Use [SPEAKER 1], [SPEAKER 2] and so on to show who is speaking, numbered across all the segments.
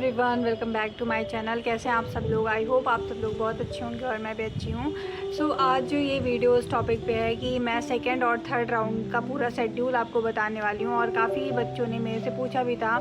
[SPEAKER 1] Everyone, welcome back to my channel. कैसे हैं आप सब लोग? आई होप आप सब लोग बहुत अच्छे होंगे और मैं भी अच्छी हूँ। सो आज जो ये वीडियो इस टॉपिक पे है कि मैं सेकंड और थर्ड राउंड का पूरा शेड्यूल आपको बताने वाली हूँ। और काफ़ी बच्चों ने मेरे से पूछा भी था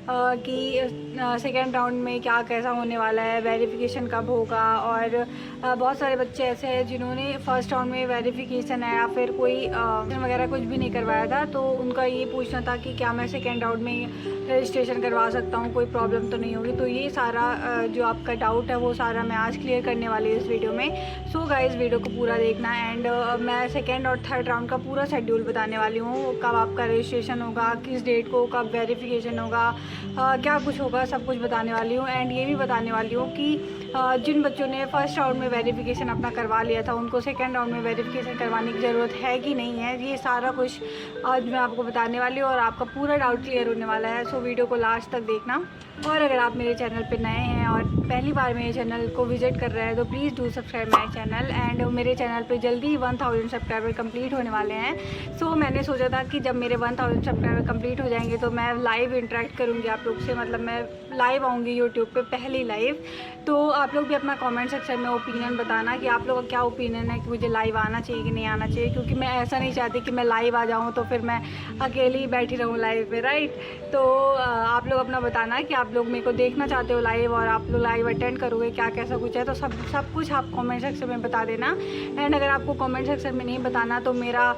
[SPEAKER 1] कि सेकेंड राउंड में क्या कैसा होने वाला है, वेरिफिकेशन कब होगा। और बहुत सारे बच्चे ऐसे हैं जिन्होंने फर्स्ट राउंड में वेरिफिकेशन है या फिर कोई वगैरह कुछ भी नहीं करवाया था, तो उनका ये पूछना था कि क्या मैं सेकेंड राउंड में रजिस्ट्रेशन करवा सकता हूँ, कोई प्रॉब्लम तो नहीं होगी। तो ये सारा जो आपका डाउट है वो सारा मैं आज क्लियर करने वाली हूँ इस वीडियो में। सो गाइस, वीडियो को पूरा देखना। एंड मैं सेकेंड और थर्ड राउंड का पूरा शेड्यूल बताने वाली हूँ, कब आपका रजिस्ट्रेशन होगा, किस डेट को कब वेरिफिकेशन होगा, क्या कुछ होगा, सब कुछ बताने वाली हूँ। एंड ये भी बताने वाली हूँ कि जिन बच्चों ने फर्स्ट राउंड में वेरिफिकेशन अपना करवा लिया था उनको सेकेंड राउंड में वेरिफिकेशन करवाने की ज़रूरत है कि नहीं है। ये सारा कुछ आज मैं आपको बताने वाली हूँ और आपका पूरा डाउट क्लियर होने वाला है। सो वीडियो को लास्ट तक देखना। और अगर आप मेरे चैनल पे नए हैं और पहली बार मेरे चैनल को विजिट कर रहे हैं तो please do subscribe my channel. And मेरे चैनल पे जल्दी 1000 सब्सक्राइबर कंप्लीट होने वाले हैं। सो मैंने सोचा था कि जब मेरे 1000 सब्सक्राइबर कंप्लीट हो जाएंगे तो मैं लाइव इंटरेक्ट करूँगी आप लोग से, मतलब मैं लाइव आऊँगी यूट्यूब पे, पहली लाइव। तो आप लोग भी अपना कमेंट सेक्शन में ओपिनियन बताना कि आप लोगों का क्या ओपिनियन है कि मुझे लाइव आना चाहिए कि नहीं आना चाहिए, क्योंकि मैं ऐसा नहीं चाहती कि मैं लाइव आ जाऊँ तो फिर मैं अकेली ही बैठी रहूँ लाइव पे, राइट। तो आप लोग अपना बताना कि आप लोग मेरे को देखना चाहते हो लाइव और आप लोग लाइव अटेंड करोगे, क्या कैसा कुछ है, तो सब कुछ आप कमेंट सेक्शन में बता देना। एंड अगर आपको कमेंट सेक्शन में नहीं बताना तो मेरा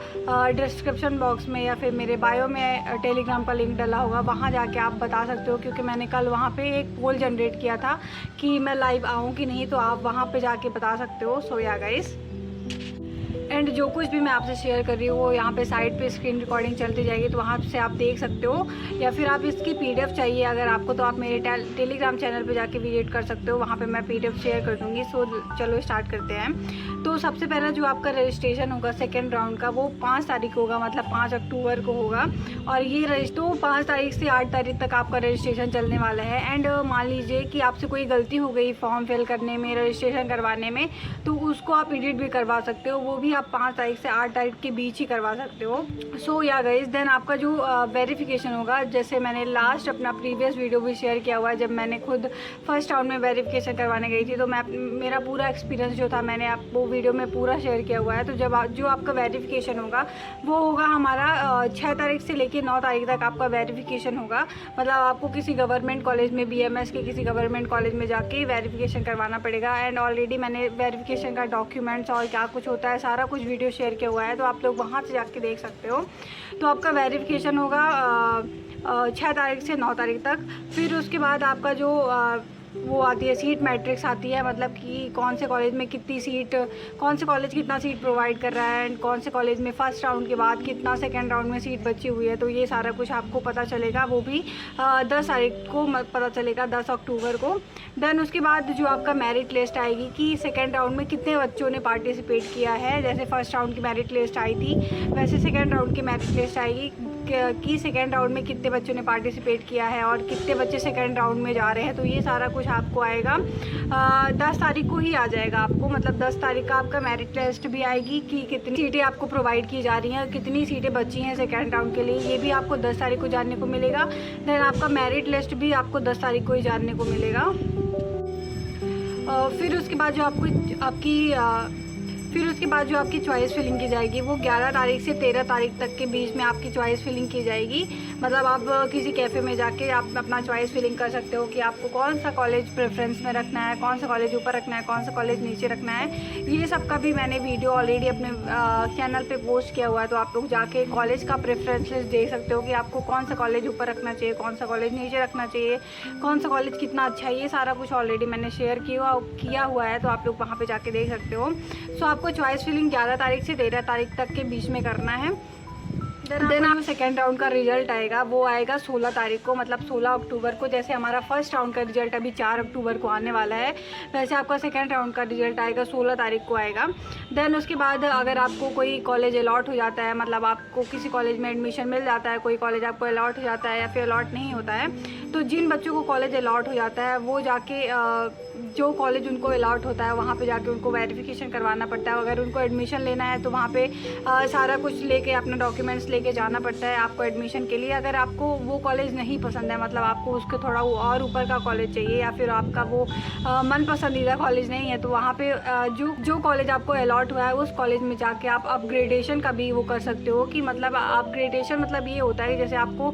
[SPEAKER 1] डिस्क्रिप्शन बॉक्स में या फिर मेरे बायो में टेलीग्राम का लिंक डला होगा, वहाँ जाके आप बता सकते हो, क्योंकि मैंने कल वहाँ पे एक पोल जनरेट किया था कि मैं लाइव आऊँ कि नहीं, तो आप वहाँ पे जाके बता सकते हो। सो या गाइस, एंड जो कुछ भी मैं आपसे शेयर कर रही हूँ वो यहाँ पे साइड पे स्क्रीन रिकॉर्डिंग चलती जाएगी, तो वहाँ से आप देख सकते हो। या फिर आप इसकी पीडीएफ चाहिए अगर आपको, तो आप मेरे टेलीग्राम चैनल पे जाके विजिट कर सकते हो, वहाँ पे मैं पीडीएफ शेयर कर दूँगी। सो चलो स्टार्ट करते हैं। तो सबसे पहला जो आपका रजिस्ट्रेशन होगा सेकेंड राउंड का वो 5 तारीख होगा, मतलब 5 अक्टूबर को होगा। और ये तो 5 तारीख से 8 तारीख तक आपका रजिस्ट्रेशन चलने वाला है। एंड मान लीजिए कि आपसे कोई गलती हो गई फॉर्म फिल करने में, रजिस्ट्रेशन करवाने में, तो उसको आप एडिट भी करवा सकते हो, वो भी आप 5 तारीख से 8 तारीख के बीच ही करवा सकते हो। सो या गाइस, देन आपका जो वेरिफिकेशन होगा, जैसे मैंने लास्ट अपना प्रीवियस वीडियो भी शेयर किया हुआ है, जब मैंने खुद फर्स्ट राउंड में वेरिफिकेशन करवाने गई थी, तो मैं मेरा पूरा एक्सपीरियंस जो था मैंने आपको वीडियो में पूरा शेयर किया हुआ है। तो जब जो आपका वेरिफिकेशन होगा वो होगा हमारा 6 तारीख से लेकर 9 तारीख तक आपका वेरिफिकेशन होगा। मतलब आपको किसी गवर्नमेंट कॉलेज में, BMS के किसी गवर्नमेंट कॉलेज में जाके वेरिफिकेशन करवाना पड़ेगा। एंड ऑलरेडी मैंने वेरिफिकेशन का डॉक्यूमेंट्स और क्या कुछ होता है सारा कुछ वीडियो शेयर किया हुआ है, तो आप लोग वहाँ से जाके देख सकते हो। तो आपका वेरिफिकेशन होगा 6 तारीख से 9 तारीख तक। फिर उसके बाद आपका जो वो आती है सीट मैट्रिक्स आती है, मतलब कि कौन से कॉलेज में कितनी सीट, कौन से कॉलेज कितना सीट प्रोवाइड कर रहा है, एंड कौन से कॉलेज में फर्स्ट राउंड के बाद कितना सेकंड राउंड में सीट बची हुई है। तो ये सारा कुछ आपको पता चलेगा, वो भी 10 तारीख को पता चलेगा, 10 अक्टूबर को। देन उसके बाद जो आपका मेरिट लिस्ट आएगी कि सेकेंड राउंड में कितने बच्चों ने पार्टिसिपेट किया है। जैसे फर्स्ट राउंड की मेरिट लिस्ट आई थी वैसे सेकेंड राउंड की मेरिट लिस्ट आएगी कि सेकेंड राउंड में कितने बच्चों ने पार्टिसिपेट किया है और कितने बच्चे सेकेंड राउंड में जा रहे हैं। तो ये सारा कुछ आपको आएगा 10 तारीख को ही आ जाएगा आपको, मतलब 10 तारीख का आपका मेरिट लिस्ट भी आएगी कि कितनी सीटें आपको प्रोवाइड की जा रही हैं, कितनी सीटें बची हैं सेकेंड राउंड के लिए, ये भी आपको 10 तारीख को जानने को मिलेगा। देन आपका मेरिट लिस्ट भी आपको 10 तारीख को ही जानने को मिलेगा। फिर उसके बाद जो आपकी चॉइस फिलिंग की जाएगी वो 11 तारीख से 13 तारीख तक के बीच में आपकी चॉइस फिलिंग की जाएगी। मतलब आप किसी कैफ़े में जाके आप अपना चॉइस फिलिंग कर सकते हो कि आपको कौन सा कॉलेज प्रेफरेंस में रखना है, कौन सा कॉलेज ऊपर रखना है, कौन सा कॉलेज नीचे रखना है। ये सब का भी मैंने वीडियो ऑलरेडी अपने चैनल पे पोस्ट किया हुआ है, तो आप लोग जाके कॉलेज का प्रेफरेंस लिस्ट देख सकते हो कि आपको कौन सा कॉलेज ऊपर रखना चाहिए, कौन सा कॉलेज नीचे रखना चाहिए, कौन सा कॉलेज कितना अच्छा है। ये सारा कुछ ऑलरेडी मैंने शेयर किया हुआ है, तो आप लोग वहाँ पर जाके देख सकते हो। सो आपको चॉइस फिलिंग 11 तारीख से 13 तारीख तक के बीच में करना है। देन आप सेकेंड राउंड का रिजल्ट आएगा वो आएगा 16 तारीख को, मतलब 16 अक्टूबर को। जैसे हमारा फर्स्ट राउंड का रिजल्ट अभी 4 अक्टूबर को आने वाला है, वैसे आपका सेकेंड राउंड का रिजल्ट आएगा 16 तारीख को आएगा। देन उसके बाद अगर आपको कोई कॉलेज अलॉट हो जाता है, मतलब आपको किसी कॉलेज में एडमिशन मिल जाता है, कोई कॉलेज आपको अलॉट हो जाता है या फिर अलॉट नहीं होता है, तो जिन बच्चों को कॉलेज अलॉट हो जाता है वो जाके जो कॉलेज उनको अलॉट होता है वहाँ पे जाके उनको वेरिफिकेशन करवाना पड़ता है। अगर उनको एडमिशन लेना है तो वहाँ पे सारा कुछ लेके अपना डॉक्यूमेंट्स लेके जाना पड़ता है आपको एडमिशन के लिए। अगर आपको वो कॉलेज नहीं पसंद है, मतलब आपको उसके थोड़ा और ऊपर का कॉलेज चाहिए या फिर आपका वो मन पसंदीदा कॉलेज नहीं है, तो वहाँ पे जो कॉलेज आपको अलॉट हुआ है उस कॉलेज में जाके आप अपग्रेडेशन का भी वो कर सकते हो। कि मतलब अपग्रेडेशन मतलब ये होता है जैसे आपको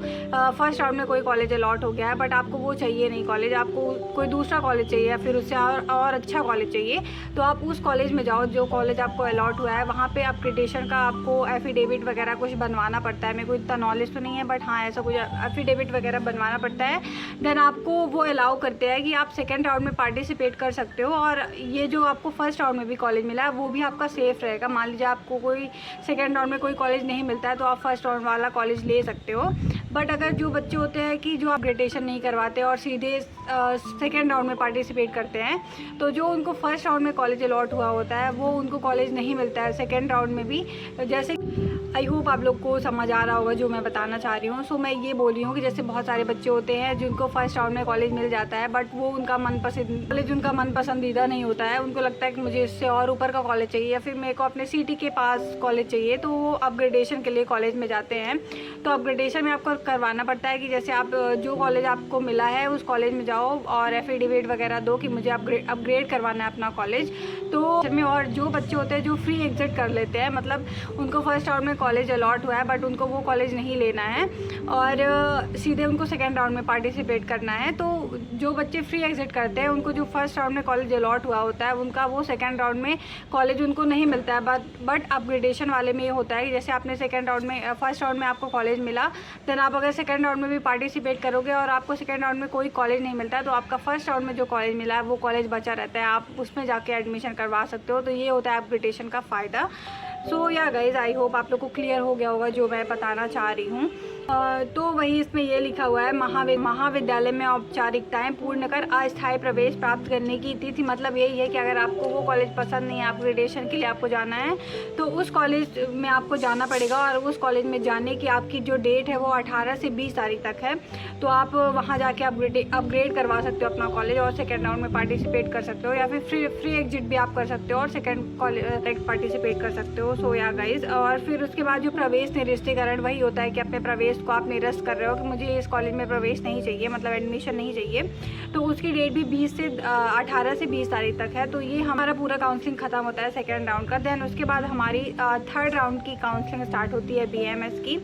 [SPEAKER 1] फर्स्ट राउंड में कोई कॉलेज अलॉट हो गया है बट आपको वो चाहिए नहीं कॉलेज, आपको कोई दूसरा कॉलेज चाहिए या फिर उससे और अच्छा कॉलेज चाहिए, तो आप उस कॉलेज में जाओ जो कॉलेज आपको अलॉट हुआ है। वहाँ पे अपग्रेडेशन का आपको एफिडेविट वगैरह कुछ बनवाना पड़ता है। मेरे को इतना नॉलेज तो नहीं है बट हाँ ऐसा कुछ एफिडेविट वगैरह बनवाना पड़ता है। देन आपको वो अलाउ करते हैं कि आप सेकेंड राउंड में पार्टिसिपेट कर सकते हो और ये जो आपको फर्स्ट राउंड में भी कॉलेज मिला है वो भी आपका सेफ़ रहेगा। मान लीजिए आपको कोई सेकेंड राउंड में कोई कॉलेज नहीं मिलता है तो आप फर्स्ट राउंड वाला कॉलेज ले सकते हो। बट अगर जो बच्चे होते हैं कि जो अपग्रेडेशन नहीं करवाते और सीधे सेकेंड राउंड में पार्टिसिपेट करते हैं, तो जो उनको फर्स्ट राउंड में कॉलेज अलॉट हुआ होता है वो उनको कॉलेज नहीं मिलता है सेकेंड राउंड में भी। जैसे आई होप आप लोग को समझ आ रहा होगा जो मैं बताना चाह रही हूँ। सो मैं ये बोल रही हूँ कि जैसे बहुत सारे बच्चे होते हैं जिनको फर्स्ट राउंड में कॉलेज मिल जाता है बट वो उनका मन पसंदीदा नहीं होता है। उनको लगता है कि मुझे इससे और ऊपर का कॉलेज चाहिए या फिर मेरे को अपने सिटी के पास कॉलेज चाहिए, तो वो अपग्रेडेशन के लिए कॉलेज में जाते हैं। तो अपग्रेडेशन में आपको करवाना पड़ता है कि जैसे आप जो कॉलेज आपको मिला है उस कॉलेज में जाओ और एफिडेविट वगैरह दो कि मुझे अपग्रेड करवाना है अपना कॉलेज। तो और जो बच्चे होते हैं जो फ्री एग्जिट कर लेते हैं, मतलब उनको फर्स्ट राउंड में कॉलेज अलॉट हुआ है बट उनको वो कॉलेज नहीं लेना है और सीधे उनको सेकेंड राउंड में पार्टिसिपेट करना है, तो जो बच्चे फ्री एग्जिट करते हैं उनको जो फर्स्ट राउंड में कॉलेज अलॉट हुआ होता है उनका वो सेकेंड राउंड में कॉलेज उनको नहीं मिलता है। बट अपग्रेडेशन वाले में ये होता है कि जैसे आपने सेकेंड राउंड में फर्स्ट राउंड में आपको कॉलेज मिला, देन आप अगर सेकेंड राउंड में भी पार्टिसिपेट करोगे और आपको सेकेंड राउंड में कोई कॉलेज नहीं मिलता है तो आपका फर्स्ट राउंड में जो कॉलेज मिला है वो कॉलेज बचा रहता है, आप उसमें जाके एडमिशन करवा सकते हो। तो ये होता है अपग्रेडेशन का फ़ायदा। सो या गाइज आई होप आप लोग को क्लियर हो गया होगा जो मैं बताना चाह रही हूँ। तो वही इसमें ये लिखा हुआ है महाविद्यालय में औपचारिकताएं पूर्ण कर अस्थायी प्रवेश प्राप्त करने की तिथि। मतलब यही है कि अगर आपको वो कॉलेज पसंद नहीं है, अपग्रेडेशन के लिए आपको जाना है तो उस कॉलेज में आपको जाना पड़ेगा और उस कॉलेज में जाने की आपकी जो डेट है वो 18 से 20 तारीख तक है। तो आप वहाँ जाके अपग्रेड करवा सकते हो अपना कॉलेज और सेकेंड राउंड में पार्टिसिपेट कर सकते हो या फिर फ्री एग्जिट भी आप कर सकते हो और सेकेंड कॉलेज पार्टिसिपेट कर सकते हो। सो या गाइज, और फिर उसके बाद जो प्रवेश निरस्तीकरण वही होता है कि अपने प्रवेश को आप निरस्त कर रहे हो कि मुझे इस कॉलेज में प्रवेश नहीं चाहिए, मतलब एडमिशन नहीं चाहिए, तो उसकी डेट भी 18 से 20 तारीख तक है। तो ये हमारा पूरा काउंसलिंग ख़त्म होता है सेकेंड राउंड का। देन उसके बाद हमारी थर्ड राउंड की काउंसलिंग स्टार्ट होती है BAMS की,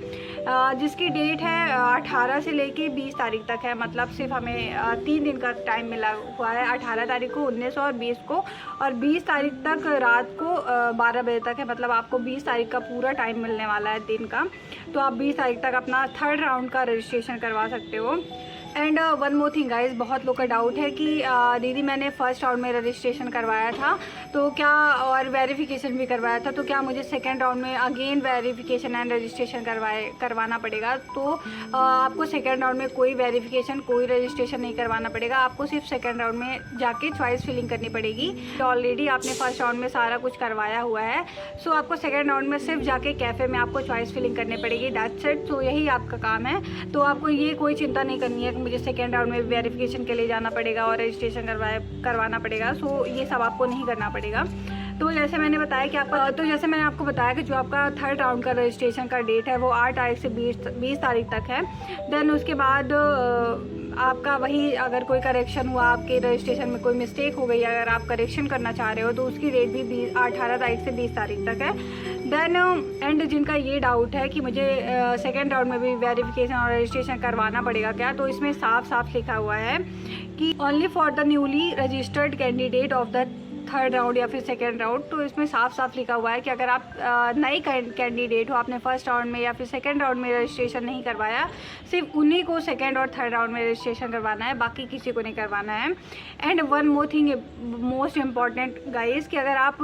[SPEAKER 1] जिसकी डेट है 18 से लेके 20 तारीख तक है। मतलब सिर्फ हमें 3 दिन का टाइम मिला हुआ है, 18 तारीख को, 19 और 20 को, और 20 तारीख तक रात को 12 बजे तक है। मतलब आपको 20 तारीख का पूरा टाइम मिलने वाला है दिन का, तो आप 20 तारीख तक अपना थर्ड राउंड का रजिस्ट्रेशन करवा सकते हो। And one more thing guys, बहुत लोग का डाउट है कि दीदी मैंने फ़र्स्ट राउंड में रजिस्ट्रेशन करवाया था तो क्या, और वेरिफिकेशन भी करवाया था, तो क्या मुझे सेकेंड राउंड में अगेन वेरिफिकेशन एंड रजिस्ट्रेशन करवाना पड़ेगा? तो आपको सेकेंड राउंड में कोई वेरिफिकेशन कोई रजिस्ट्रेशन नहीं करवाना पड़ेगा, आपको सिर्फ सेकेंड राउंड में जाके चॉइस फिलिंग करनी पड़ेगी। तो ऑलरेडी आपने फर्स्ट राउंड में सारा कुछ करवाया हुआ है, सो आपको सेकेंड राउंड में सिर्फ जाके कैफ़े में आपको चॉइस फिलिंग करनी पड़ेगी, दैट्स इट। तो यही आपका काम है। तो आपको ये कोई चिंता नहीं करनी है कि मुझे सेकेंड राउंड में वेरिफिकेशन के लिए जाना पड़ेगा और रजिस्ट्रेशन करवाना पड़ेगा। सो ये सब आपको नहीं करना पड़ेगा। तो जैसे मैंने बताया कि जैसे मैंने आपको बताया कि जो आपका थर्ड राउंड का रजिस्ट्रेशन का डेट है वो 8 तारीख से 20 तारीख तक है। देन उसके बाद आपका वही, अगर कोई करेक्शन हुआ, आपके रजिस्ट्रेशन में कोई मिस्टेक हो गई, अगर आप करेक्शन करना चाह रहे हो तो उसकी डेट भी 18 तारीख से 20 तारीख तक है। देन एंड जिनका ये डाउट है कि मुझे सेकेंड राउंड में भी वेरिफिकेशन और रजिस्ट्रेशन करवाना पड़ेगा क्या, तो इसमें साफ साफ लिखा हुआ है कि only for the newly registered candidate of the third round या फिर सेकेंड राउंड। तो इसमें साफ साफ लिखा हुआ है कि अगर आप नई कैंडिडेट हो, आपने फर्स्ट राउंड में या फिर सेकेंड राउंड में रजिस्ट्रेशन नहीं करवाया, सिर्फ उन्हीं को सेकेंड और थर्ड राउंड में रजिस्ट्रेशन करवाना है, बाकी किसी को नहीं करवाना है। And one more thing most important guys, कि अगर आप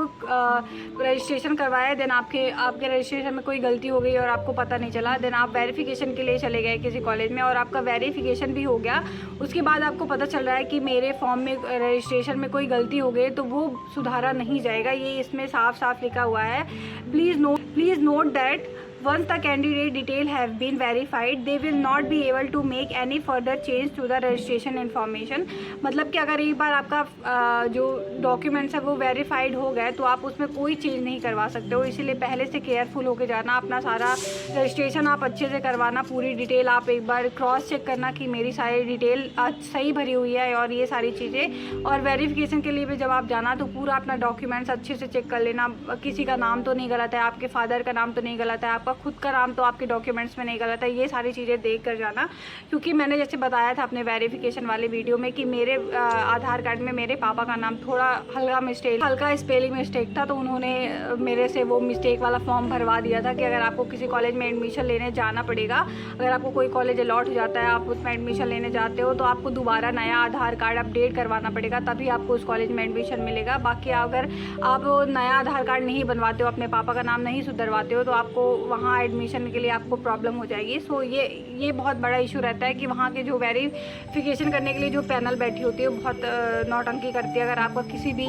[SPEAKER 1] रजिस्ट्रेशन करवाए देन आपके रजिस्ट्रेशन में कोई गलती हो गई और आपको पता नहीं चला, देन आप वेरिफिकेशन के लिए चले गए किसी कॉलेज में और आपका वेरिफिकेशन भी हो गया, उसके बाद आपको पता चल रहा है कि मेरे फॉर्म में रजिस्ट्रेशन में कोई गलती हो गई, तो वो सुधारा नहीं जाएगा। ये इसमें साफ साफ लिखा हुआ है। Please note that once the candidate detail have been verified they will not be able to make any further change to the registration information. मतलब कि अगर एक बार आपका जो डॉक्यूमेंट्स है वो वेरीफाइड हो गए तो आप उसमें कोई चेंज नहीं करवा सकते हो। इसीलिए पहले से केयरफुल होके जाना, अपना सारा रजिस्ट्रेशन आप अच्छे से करवाना, पूरी डिटेल आप एक बार क्रॉस चेक करना कि मेरी सारी डिटेल सही भरी हुई है और ये सारी चीज़ें। और वेरिफिकेशन के लिए भी जब आप जाना तो पूरा अपना डॉक्यूमेंट्स अच्छे से चेक कर लेना, किसी का नाम तो नहीं गलत है, आपके फादर का नाम तो नहीं गलत है, आपका खुद का नाम तो आपके डॉक्यूमेंट्स में नहीं गलत है, ये सारी चीज़ें देख कर जाना। क्योंकि मैंने जैसे बताया था अपने वेरिफिकेशन वाले वीडियो में कि मेरे आधार कार्ड में मेरे पापा का नाम थोड़ा हल्का स्पेलिंग मिस्टेक था, तो उन्होंने मेरे से वो मिस्टेक वाला फॉर्म भरवा दिया था कि अगर आपको किसी कॉलेज में एडमिशन लेने जाना पड़ेगा, अगर आपको कोई कॉलेज अलॉट हो जाता है, आप उसमें एडमिशन लेने जाते हो तो आपको दोबारा नया आधार कार्ड अपडेट करवाना पड़ेगा, तभी आपको उस कॉलेज में एडमिशन मिलेगा। बाकी अगर आप नया आधार कार्ड नहीं बनवाते हो, अपने पापा का नाम नहीं सुधरवाते हो, तो आपको वहाँ एडमिशन के लिए आपको प्रॉब्लम हो जाएगी। सो ये बहुत बड़ा इशू रहता है कि वहाँ के जो वेरिफिकेशन करने के लिए जो पैनल बैठी होती है बहुत नौटंकी करती है। अगर आपका किसी भी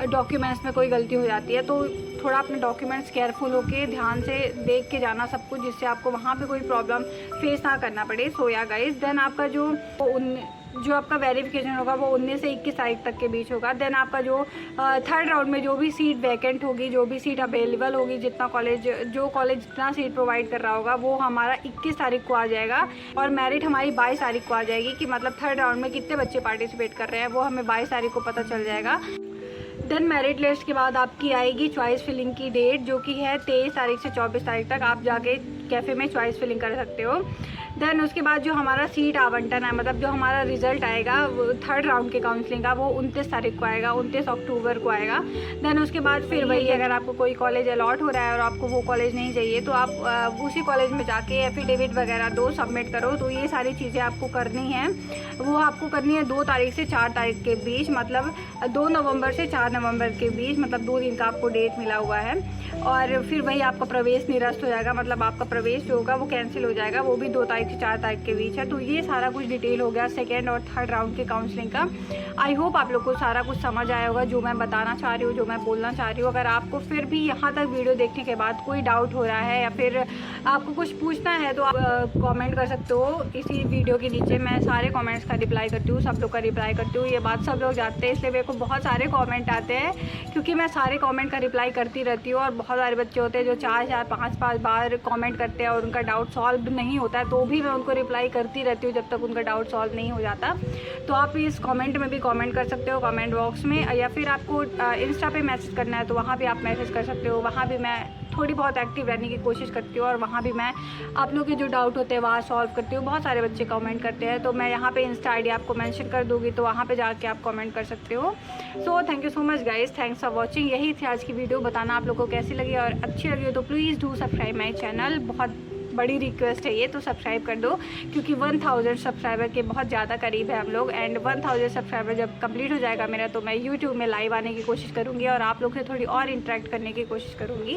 [SPEAKER 1] डॉक्यूमेंट्स में कोई गलती हो जाती है तो थोड़ा अपने डॉक्यूमेंट्स केयरफुल होके ध्यान से देख के जाना सब कुछ, जिससे आपको वहाँ पे कोई प्रॉब्लम फेस ना करना पड़े। सो या गाइस, देन आपका जो आपका वेरिफिकेशन होगा वो 19 से 21 तारीख तक के बीच होगा। देन आपका जो थर्ड राउंड में जो भी सीट वैकेंट होगी, जो भी सीट अवेलेबल होगी, जो कॉलेज जितना सीट प्रोवाइड कर रहा होगा वो हमारा 21 तारीख को आ जाएगा और मेरिट हमारी 22 तारीख को आ जाएगी कि मतलब थर्ड राउंड में कितने बच्चे पार्टिसिपेट कर रहे हैं वो हमें 22 तारीख को पता चल जाएगा। देन मेरिट लिस्ट के बाद आपकी आएगी चॉइस फिलिंग की डेट, जो कि है 23 तारीख से 24 तारीख तक आप जाके कैफ़े में चॉइस फिलिंग कर सकते हो। देन उसके बाद जो हमारा सीट आवंटन है, मतलब जो हमारा रिजल्ट आएगा वो थर्ड राउंड के काउंसलिंग का, वो 29 तारीख को आएगा, 29 अक्टूबर को आएगा। देन उसके बाद फिर वही, अगर आपको कोई कॉलेज अलॉट हो रहा है और आपको वो कॉलेज नहीं चाहिए तो आप उसी कॉलेज में जाके एफिडेविट वगैरह दो सबमिट करो। तो ये सारी चीज़ें आपको करनी है, वो आपको करनी है 2 तारीख से 4 तारीख के बीच, मतलब 2 नवंबर से 4 नवंबर के बीच, मतलब 2 दिन का आपको डेट मिला हुआ है। और फिर वही आपका प्रवेश निरस्त हो जाएगा, मतलब आपका प्रवेश जो होगा वो कैंसिल हो जाएगा, वो भी 2 तारीख से 4 तारीख के बीच है। तो ये सारा कुछ डिटेल हो गया सेकेंड और थर्ड राउंड के काउंसलिंग का। आई होप आप लोग को सारा कुछ समझ आया होगा जो मैं बताना चाह रही हूँ, जो मैं बोलना चाह रही हूँ। अगर आपको फिर भी यहाँ तक वीडियो देखने के बाद कोई डाउट हो रहा है या फिर आपको कुछ पूछना है तो आप कमेंट कर सकते हो इसी वीडियो के नीचे। मैं सारे कमेंट्स का रिप्लाई करती हूँ, सब लोग का रिप्लाई करती हूँ, ये बात सब लोग जानते हैं, इसलिए मेरे को बहुत सारे कमेंट आते हैं क्योंकि मैं सारे कमेंट का रिप्लाई करती रहती हूँ। और बहुत सारे बच्चे होते हैं जो 4 5 बार कमेंट करते हैं और उनका डाउट सॉल्व नहीं होता है, तो भी मैं उनको रिप्लाई करती रहती हूँ जब तक उनका डाउट सॉल्व नहीं हो जाता। तो आप इस कमेंट में भी कमेंट कर सकते हो, कमेंट बॉक्स में, या फिर आपको इंस्टा पे मैसेज करना है तो वहाँ भी आप मैसेज कर सकते हो। वहाँ भी मैं थोड़ी बहुत एक्टिव रहने की कोशिश करती हूँ और वहाँ भी मैं आप लोग के जो डाउट होते हैं वहाँ सॉल्व करती हूँ। बहुत सारे बच्चे कमेंट करते हैं, तो मैं यहाँ पे इंस्टा आईडी आपको मेंशन कर दूँगी, तो वहाँ पे जाके आप कमेंट कर सकते हो। So thank you so much guys, thanks for watching. यही थी आज की वीडियो, बताना आप लोगों को कैसी लगी, और अच्छी लगी हो तो please do subscribe my channel. बहुत बड़ी रिक्वेस्ट है ये, तो सब्सक्राइब कर दो क्योंकि 1000 सब्सक्राइबर के बहुत ज़्यादा करीब है हम लोग। एंड 1000 सब्सक्राइबर जब कंप्लीट हो जाएगा मेरा, तो मैं यूट्यूब में लाइव आने की कोशिश करूँगी और आप लोग से थोड़ी और इंटरेक्ट करने की कोशिश करूँगी।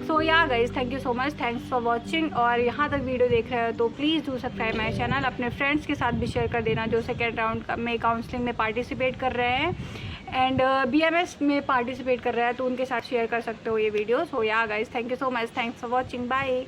[SPEAKER 1] सो yeah guys, thank you so much, thanks for watching. और यहाँ तक वीडियो देख रहे हो तो please do subscribe my channel. अपने फ्रेंड्स के साथ भी शेयर कर देना जो सेकेंड राउंड में काउंसलिंग में पार्टिसिपेट कर रहे हैं एंड BMS में पार्टिसिपेट कर रहे हैं, तो उनके साथ शेयर कर सकते हो ये video. So yeah guys, thank you so much, thanks for watching, bye.